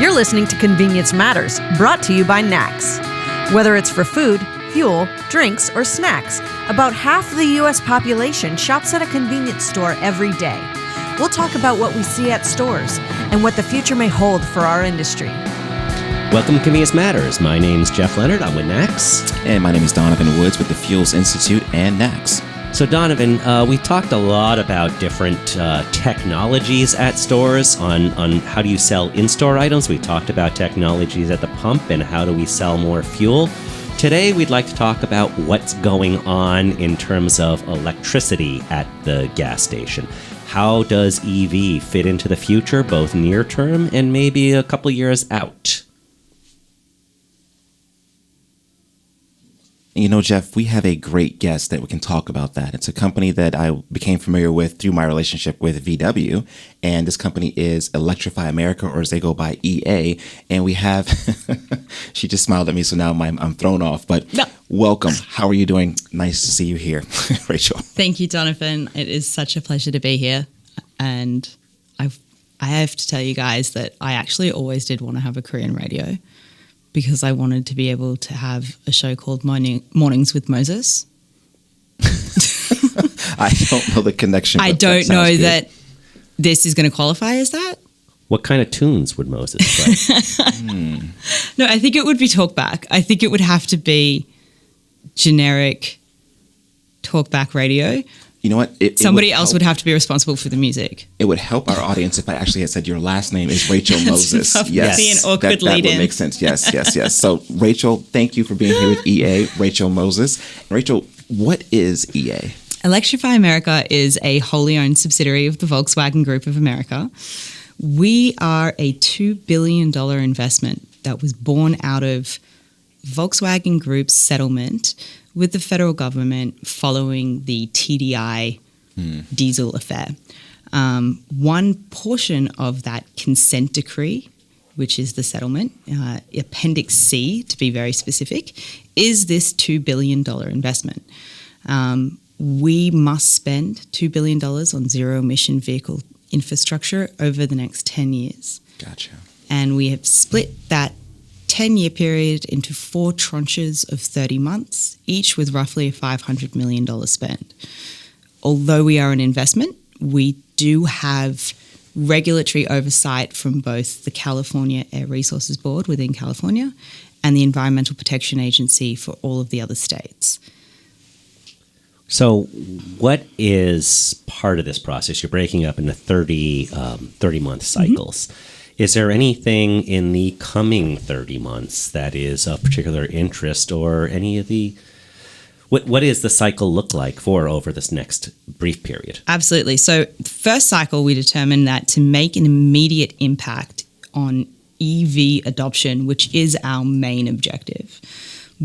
You're listening to Convenience Matters, brought to you by NACS. Whether it's for food, fuel, drinks, or snacks, about half the U.S. population shops at a convenience store every day. We'll talk about what we see at stores and what the future may hold for our industry. Welcome to Convenience Matters. My name's Jeff Lenard. I'm with NACS. And my name is Donovan Woods with the Fuels Institute and NACS. So Donovan, we talked a lot about different technologies at stores on how do you sell in-store items. We talked about technologies at the pump and how do we sell more fuel. Today, we'd like to talk about what's going on in terms of electricity at the gas station. How does EV fit into the future, both near term and maybe a couple years out? You know, Jeff, we have a great guest that we can talk about that. It's a company that I became familiar with through my relationship with VW, and this company is Electrify America, or as they go by, EA. And we have, she just smiled at me, so now I'm thrown off. But no. Welcome. How are you doing? Nice to see you here, Rachel. Thank you, Donovan. It is such a pleasure to be here. And I have to tell you guys that I actually always did want to have a career in radio, because I wanted to be able to have a show called Mornings with Moses. I don't know the connection. I don't know that this is going to qualify as that. What kind of tunes would Moses play? No, I think it would be talkback. I think it would have to be generic talkback radio. You know what? Somebody else would have to be responsible for the music. It would help our audience if I actually had said your last name is Rachel Moses. Yes, be an awkward that would make sense. Yes. So, Rachel, thank you for being here with EA, Rachel Moses. Rachel, what is EA? Electrify America is a wholly owned subsidiary of the Volkswagen Group of America. We are a $2 billion investment that was born out of Volkswagen Group's settlement with the federal government following the TDI diesel affair. One portion of that consent decree, which is the settlement, Appendix C to be very specific, is this $2 billion investment. We must spend $2 billion on zero-emission vehicle infrastructure over the next 10 years. Gotcha. And we have split that 10-year period into 4 tranches of 30 months, each with roughly a $500 million spend. Although we are an investment, we do have regulatory oversight from both the California Air Resources Board within California and the Environmental Protection Agency for all of the other states. So what is part of this process? You're breaking up into 30-month cycles. Mm-hmm. Is there anything in the coming 30 months that is of particular interest, or any of the what does the cycle look like for over this next brief period? Absolutely. So first cycle, we determined that to make an immediate impact on EV adoption, which is our main objective,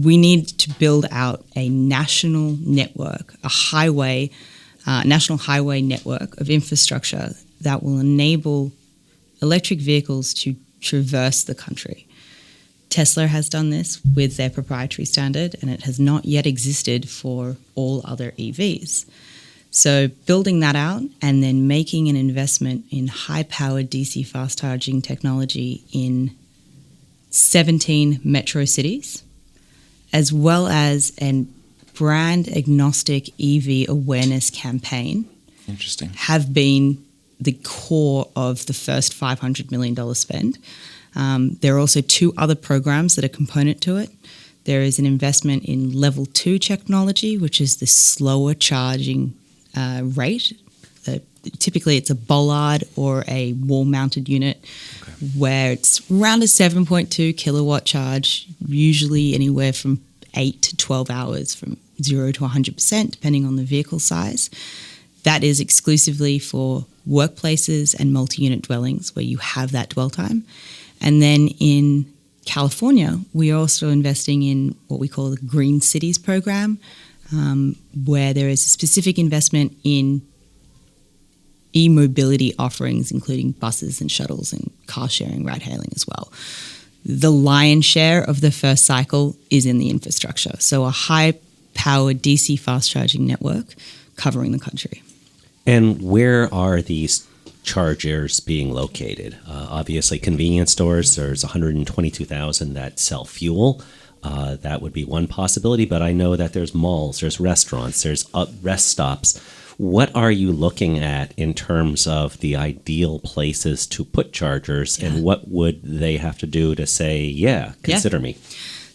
we need to build out a national network, national highway network of infrastructure that will enable electric vehicles to traverse the country. Tesla has done this with their proprietary standard, and it has not yet existed for all other EVs. So building that out and then making an investment in high-powered DC fast charging technology in 17 metro cities, as well as a brand-agnostic EV awareness campaign, Interesting. have been the core of the first $500 million spend. There are also 2 other programs that are component to it. There is an investment in level 2 technology, which is the slower charging rate. Typically, it's a bollard or a wall-mounted unit, where it's around a 7.2 kilowatt charge, usually anywhere from 8 to 12 hours, from 0 to 100%, depending on the vehicle size. That is exclusively for workplaces and multi-unit dwellings where you have that dwell time. And then in California, we are also investing in what we call the Green Cities program, where there is a specific investment in e-mobility offerings, including buses and shuttles and car sharing, ride hailing as well. The lion's share of the first cycle is in the infrastructure. So a high-powered DC fast charging network covering the country. And where are these chargers being located? Obviously, convenience stores, there's 122,000 that sell fuel. That would be one possibility, but I know that there's malls, there's restaurants, there's rest stops. What are you looking at in terms of the ideal places to put chargers, and what would they have to do to say, consider me?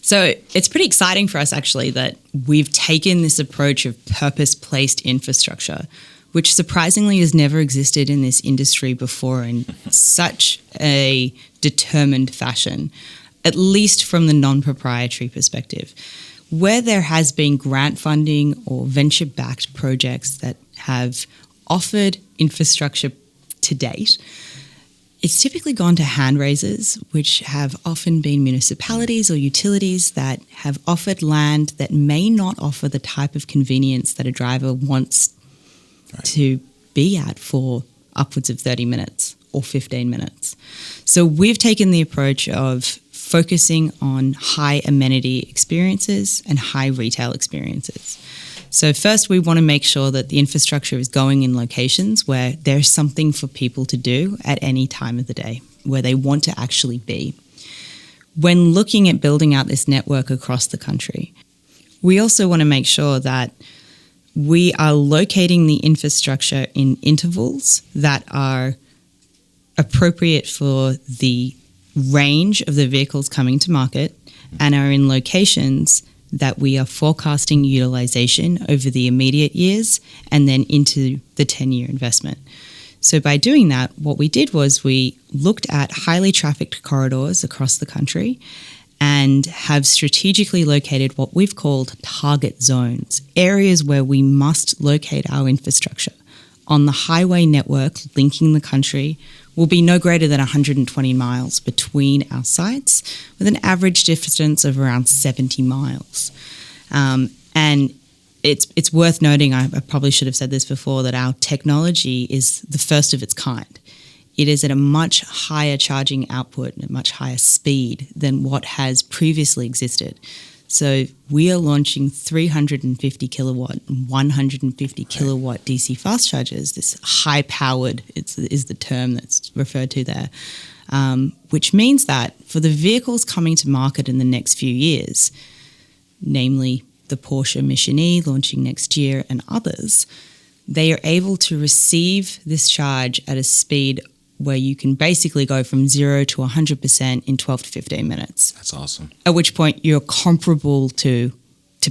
So it's pretty exciting for us, actually, that we've taken this approach of purpose-placed infrastructure, which surprisingly has never existed in this industry before in such a determined fashion, at least from the non-proprietary perspective. Where there has been grant funding or venture-backed projects that have offered infrastructure to date, it's typically gone to hand raisers, which have often been municipalities or utilities that have offered land that may not offer the type of convenience that a driver wants to be at for upwards of 30 minutes or 15 minutes. So we've taken the approach of focusing on high amenity experiences and high retail experiences. So first, we want to make sure that the infrastructure is going in locations where there's something for people to do at any time of the day, where they want to actually be. When looking at building out this network across the country, we also want to make sure that we are locating the infrastructure in intervals that are appropriate for the range of the vehicles coming to market and are in locations that we are forecasting utilization over the immediate years and then into the 10-year investment. So by doing that, what we did was we looked at highly trafficked corridors across the country and have strategically located what we've called target zones, areas where we must locate our infrastructure. On the highway network linking the country will be no greater than 120 miles between our sites, with an average distance of around 70 miles. And it's worth noting, I probably should have said this before, that our technology is the first of its kind. It is at a much higher charging output and a much higher speed than what has previously existed. So we are launching 350 kilowatt and 150 kilowatt DC fast chargers. This high powered is the term that's referred to there, which means that for the vehicles coming to market in the next few years, namely the Porsche Mission E launching next year and others, they are able to receive this charge at a speed where you can basically go from 0 to 100% in 12 to 15 minutes. That's awesome. At which point you're comparable to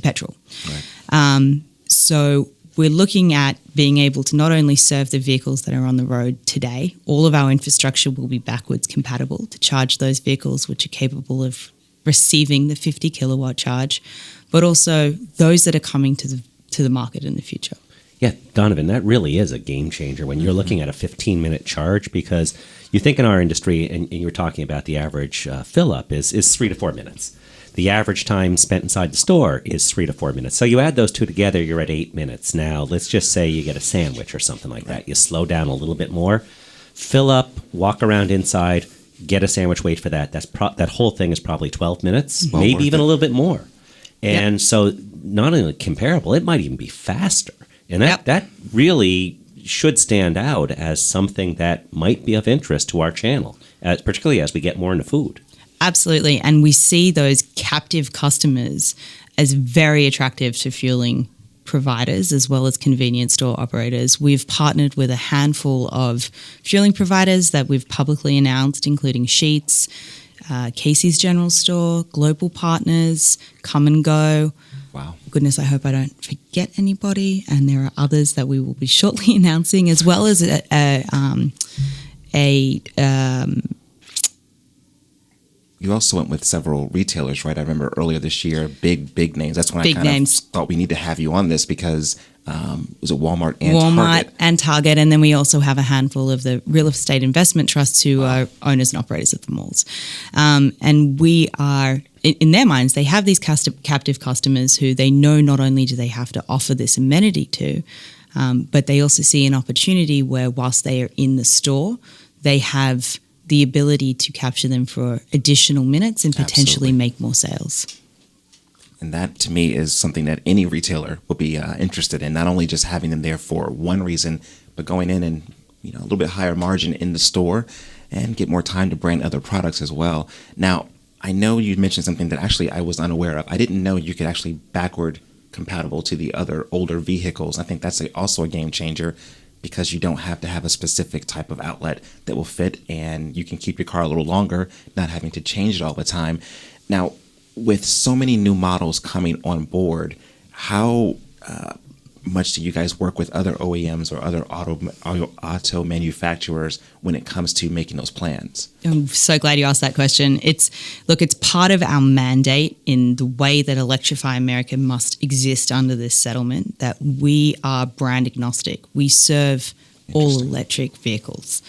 petrol. Right. So we're looking at being able to not only serve the vehicles that are on the road today, all of our infrastructure will be backwards compatible to charge those vehicles which are capable of receiving the 50 kilowatt charge, but also those that are coming to the market in the future. Yeah, Donovan, that really is a game changer when you're looking at a 15-minute charge, because you think in our industry, and you were talking about the average fill-up is 3 to 4 minutes. The average time spent inside the store is 3 to 4 minutes. So you add those two together, you're at 8 minutes. Now, let's just say you get a sandwich or something like that. You slow down a little bit more, fill up, walk around inside, get a sandwich, wait for that. That whole thing is probably 12 minutes, maybe even a little bit more. And so not only comparable, it might even be faster. And that really should stand out as something that might be of interest to our channel, particularly as we get more into food. Absolutely. And we see those captive customers as very attractive to fueling providers as well as convenience store operators. We've partnered with a handful of fueling providers that we've publicly announced, including Sheetz, Casey's General Store, Global Partners, Come and Go. Wow. Goodness, I hope I don't forget anybody. And there are others that we will be shortly announcing, as well as you also went with several retailers, right? I remember earlier this year, big names. That's when I kind of thought we need to have you on this because was it Walmart and Target? And then we also have a handful of the real estate investment trusts who are owners and operators of the malls. And we are, in their minds, they have these captive customers who they know not only do they have to offer this amenity to, but they also see an opportunity where whilst they are in the store, they have the ability to capture them for additional minutes and potentially make more sales. And that, to me, is something that any retailer will be interested in, not only just having them there for one reason, but going in and a little bit higher margin in the store and get more time to brand other products as well. Now, I know you mentioned something that actually I was unaware of. I didn't know you could actually backward compatible to the other older vehicles. I think that's also a game changer, because you don't have to have a specific type of outlet that will fit, and you can keep your car a little longer, not having to change it all the time. Now, with so many new models coming on board, how much do you guys work with other OEMs or other auto manufacturers when it comes to making those plans? I'm so glad you asked that question. It's part of our mandate in the way that Electrify America must exist under this settlement, that we are brand agnostic. We serve all electric vehicles.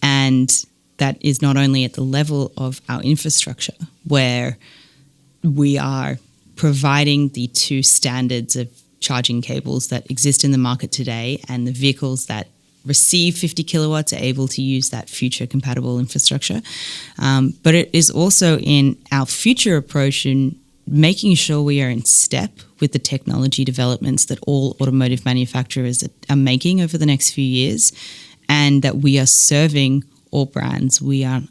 And that is not only at the level of our infrastructure, where we are providing the two standards of charging cables that exist in the market today, and the vehicles that receive 50 kilowatts are able to use that future compatible infrastructure. But it is also in our future approach in making sure we are in step with the technology developments that all automotive manufacturers are making over the next few years, and that we are serving all brands. We are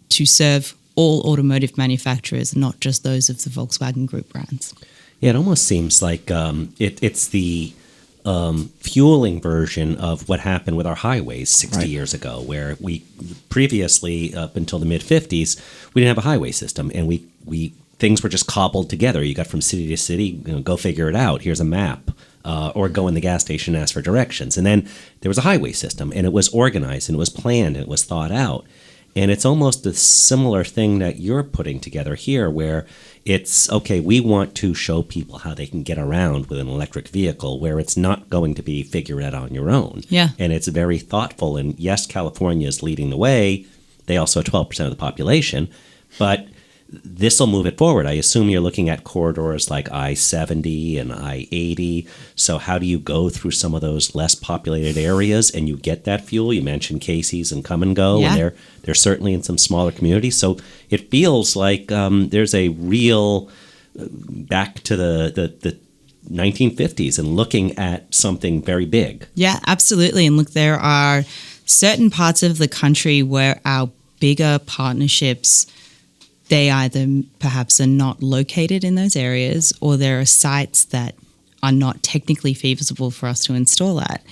to serve all automotive manufacturers, not just those of the Volkswagen Group brands. Yeah, it almost seems like it's the fueling version of what happened with our highways 60 years ago, where we previously, up until the mid-50s, we didn't have a highway system, and we things were just cobbled together. You got from city to city, go figure it out. Here's a map. Or go in the gas station and ask for directions. And then there was a highway system, and it was organized, and it was planned, and it was thought out. And it's almost a similar thing that you're putting together here, where it's, okay, we want to show people how they can get around with an electric vehicle, where it's not going to be figure it out on your own. Yeah. And it's very thoughtful. And yes, California is leading the way. They also have 12% of the population. But this will move it forward. I assume you're looking at corridors like I-70 and I-80. So how do you go through some of those less populated areas and you get that fuel? You mentioned Casey's and Come and Go, and they're certainly in some smaller communities. So it feels like there's a real back to the 1950s and looking at something very big. Yeah, absolutely. And look, there are certain parts of the country where our bigger partnerships, they either perhaps are not located in those areas, or there are sites that are not technically feasible for us to install at.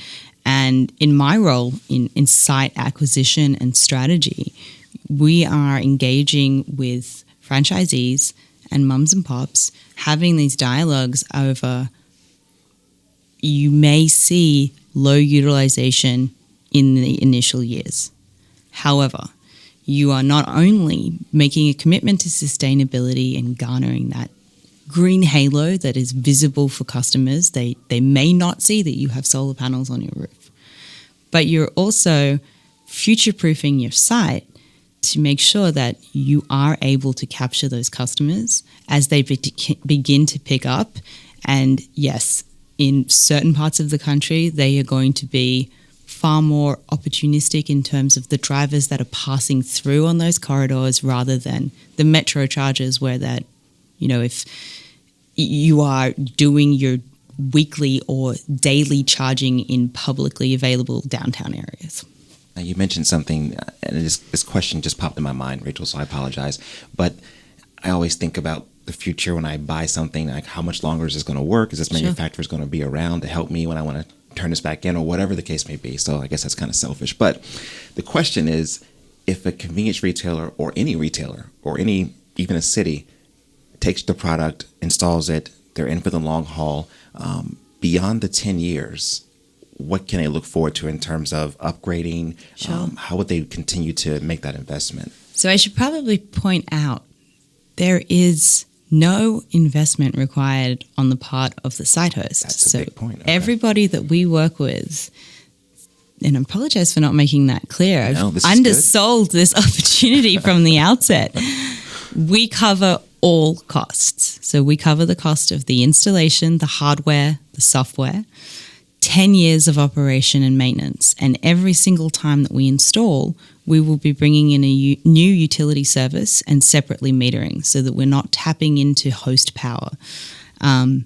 And in my role in site acquisition and strategy, we are engaging with franchisees and mums and pops, having these dialogues over, you may see low utilization in the initial years. However, you are not only making a commitment to sustainability and garnering that green halo that is visible for customers. They may not see that you have solar panels on your roof, but you're also future-proofing your site to make sure that you are able to capture those customers as they begin to pick up. And yes, in certain parts of the country, they are going to be far more opportunistic in terms of the drivers that are passing through on those corridors, rather than the metro chargers, where that, if you are doing your weekly or daily charging in publicly available downtown areas. Now, you mentioned something, and this question just popped in my mind, Rachel, so I apologize. But I always think about the future when I buy something, like how much longer is this going to work? Is this manufacturer going to be around to help me when I want to turn this back in, or whatever the case may be? So I guess that's kind of selfish. But the question is, if a convenience retailer or any retailer or even a city takes the product, installs it, they're in for the long haul, beyond the 10 years, what can they look forward to in terms of upgrading? Sure. How would they continue to make that investment? So I should probably point out, there is no investment required on the part of the site host. That's a big point. Okay. Everybody that we work with, and I apologize for not making that clear. I've undersold this opportunity from the outset. We cover all costs. So we cover the cost of the installation, the hardware, the software, 10 years of operation and maintenance. And every single time that we install, we will be bringing in a new utility service and separately metering, so that we're not tapping into host power. And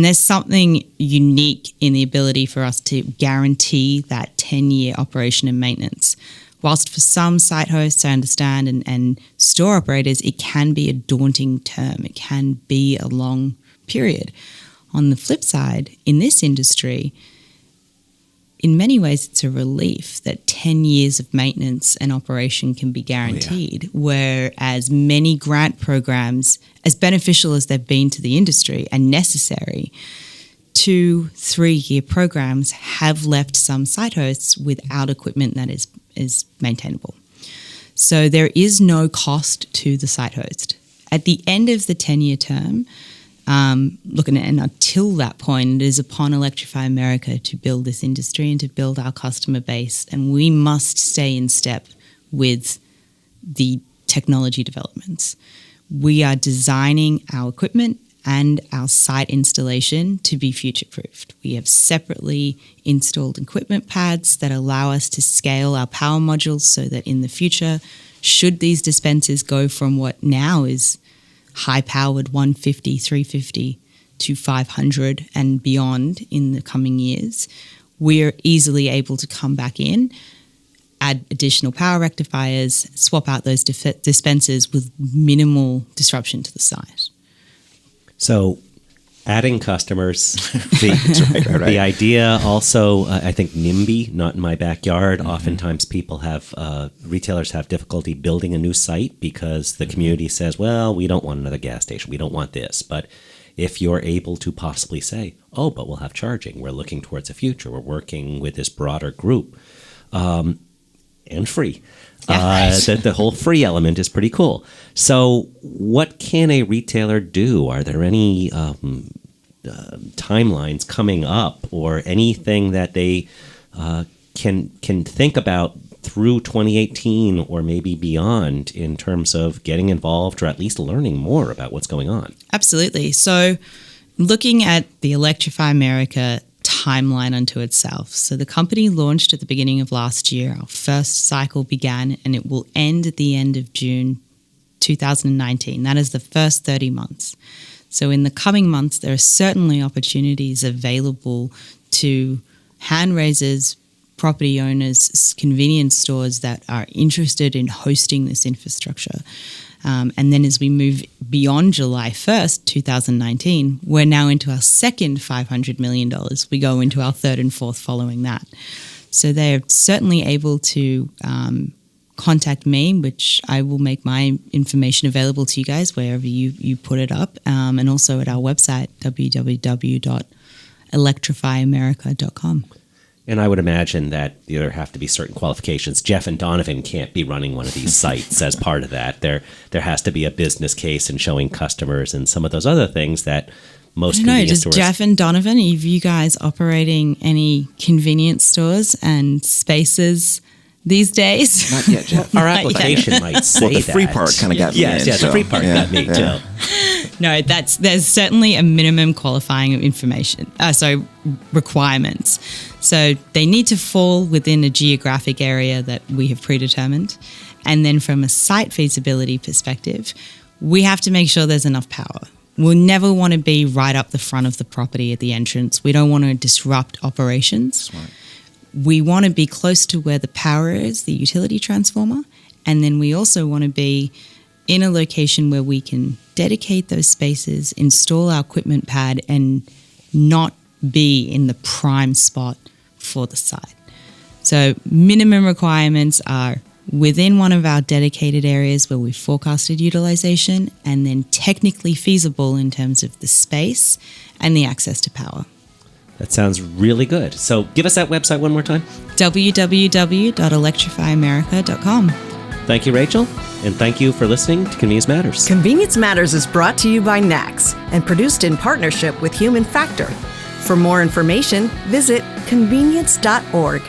there's something unique in the ability for us to guarantee that 10-year operation and maintenance. Whilst for some site hosts, I understand, and store operators, it can be a daunting term. It can be a long period. On the flip side, in this industry, in many ways, it's a relief that 10 years of maintenance and operation can be guaranteed, whereas many grant programs, as beneficial as they've been to the industry and necessary, 2-3 year programs have left some site hosts without equipment that is maintainable. So there is no cost to the site host. At the end of the 10-year term, looking at, and until that point, it is upon Electrify America to build this industry and to build our customer base, and we must stay in step with the technology developments. We are designing our equipment and our site installation to be future-proofed. We have separately installed equipment pads that allow us to scale our power modules so that in the future, should these dispensers go from what now is high-powered 150, 350 to 500 and beyond in the coming years, we're easily able to come back in, add additional power rectifiers, swap out those dispensers with minimal disruption to the site. So adding customers, the idea also, I think NIMBY, not in my backyard. Oftentimes retailers have difficulty building a new site because the community says, well, we don't want another gas station. We don't want this. But if you're able to possibly say, oh, but we'll have charging. We're looking towards the future. We're working with this broader group and free. The whole free element is pretty cool. So what can a retailer do? Are there any timelines coming up or anything that they can think about through 2018 or maybe beyond in terms of getting involved or at least learning more about what's going on? Absolutely. So looking at the Electrify America timeline unto itself. So the company launched at the beginning of last year. Our first cycle began and it will end at the end of June 2019. That is the first 30 months. So in the coming months, there are certainly opportunities available to hand raisers, property owners, convenience stores that are interested in hosting this infrastructure. And then as we move beyond July 1st, 2019, we're now into our second $500 million. We go into our third and fourth following that. So they're certainly able to contact me, which I will make my information available to you guys wherever you put it up, and also at our website, www.electrifyamerica.com. And I would imagine that there have to be certain qualifications. Jeff and Donovan can't be running one of these sites as part of that. There has to be a business case and showing customers and some of those other things that most convenience stores. Jeff and Donovan, are you guys operating any convenience stores and spaces these days? Not yet, Jeff. Our application might say the free part kind of got me. Yes, the free part got me too. No, there's certainly a minimum qualifying requirements. So they need to fall within a geographic area that we have predetermined. And then from a site feasibility perspective, we have to make sure there's enough power. We'll never want to be right up the front of the property at the entrance. We don't want to disrupt operations. Smart. We want to be close to where the power is, the utility transformer. And then we also want to be in a location where we can dedicate those spaces, install our equipment pad, and not be in the prime spot for the site. So minimum requirements are within one of our dedicated areas where we forecasted utilization, and then technically feasible in terms of the space and the access to power. That sounds really good. So give us that website one more time. www.electrifyamerica.com. Thank you, Rachel. And thank you for listening to Convenience Matters. Convenience Matters is brought to you by NACS and produced in partnership with Human Factor. For more information, visit convenience.org.